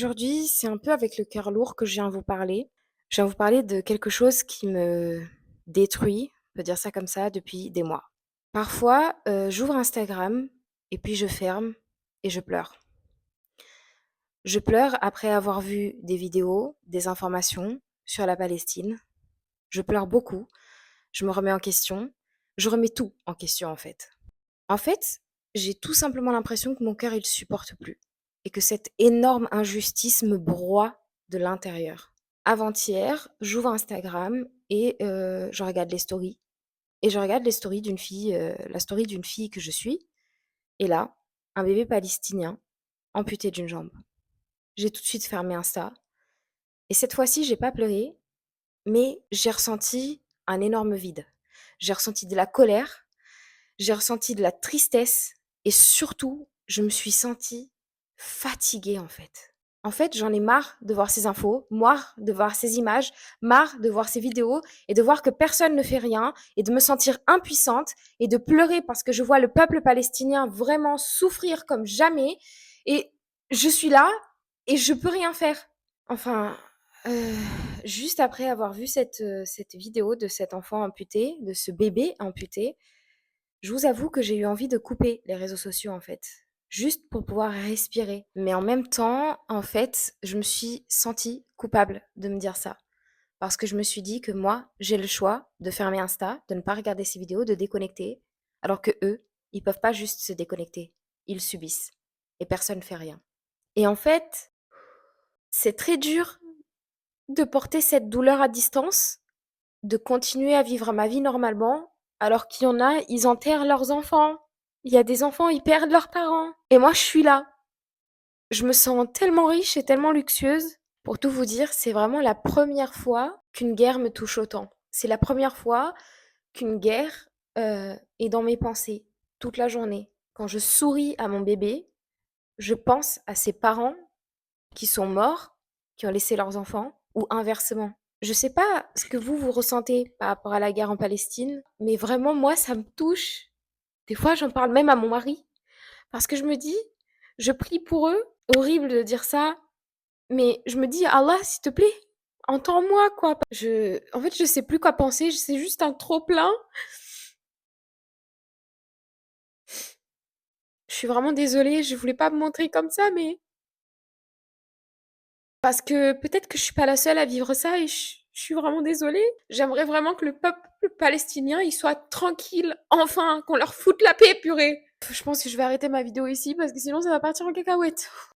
Aujourd'hui, c'est un peu avec le cœur lourd que je viens vous parler. Je viens vous parler de quelque chose qui me détruit, on peut dire ça comme ça, depuis des mois. Parfois, j'ouvre Instagram et puis je ferme et je pleure. Je pleure après avoir vu des vidéos, des informations sur la Palestine. Je pleure beaucoup, je me remets en question, je remets tout en question en fait. En fait, j'ai tout simplement l'impression que mon cœur il supporte plus et que cette énorme injustice me broie de l'intérieur. Avant-hier, j'ouvre Instagram et je regarde les stories et je regarde les stories d'une fille, la story d'une fille que je suis et là, un bébé palestinien amputé d'une jambe. J'ai tout de suite fermé Insta et cette fois-ci, j'ai pas pleuré, mais j'ai ressenti un énorme vide. J'ai ressenti de la colère, j'ai ressenti de la tristesse et surtout, je me suis sentie fatiguée, en fait. En fait, j'en ai marre de voir ces infos, marre de voir ces images, marre de voir ces vidéos et de voir que personne ne fait rien et de me sentir impuissante et de pleurer parce que je vois le peuple palestinien vraiment souffrir comme jamais et je suis là et je peux rien faire. Enfin, heu, juste après avoir vu cette vidéo de cet enfant amputé, de ce bébé amputé, je vous avoue que j'ai eu envie de couper les réseaux sociaux, en fait, juste pour pouvoir respirer. Mais en même temps, en fait, je me suis sentie coupable de me dire ça. Parce que je me suis dit que moi, j'ai le choix de fermer Insta, de ne pas regarder ces vidéos, de déconnecter, alors que eux, ils peuvent pas juste se déconnecter. Ils subissent. Et personne ne fait rien. Et en fait, c'est très dur de porter cette douleur à distance, de continuer à vivre ma vie normalement, alors qu'il y en a, ils enterrent leurs enfants. Il y a des enfants, ils perdent leurs parents. Et moi, je suis là. Je me sens tellement riche et tellement luxueuse. Pour tout vous dire, c'est vraiment la première fois qu'une guerre me touche autant. C'est la première fois qu'une guerre est dans mes pensées toute la journée. Quand je souris à mon bébé, je pense à ses parents qui sont morts, qui ont laissé leurs enfants, ou inversement. Je sais pas ce que vous ressentez par rapport à la guerre en Palestine, mais vraiment, moi, ça me touche. Des fois, j'en parle même à mon mari, parce que je me dis, je prie pour eux, horrible de dire ça, mais je me dis, Allah, s'il te plaît, entends-moi, quoi. En fait, je sais plus quoi penser, c'est juste un trop plein. Je suis vraiment désolée, je voulais pas me montrer comme ça, mais parce que peut-être que je suis pas la seule à vivre ça et je suis vraiment désolée. J'aimerais vraiment que le peuple palestinien, il soit tranquille, enfin, qu'on leur foute la paix, purée. Je pense que je vais arrêter ma vidéo ici parce que sinon ça va partir en cacahuète.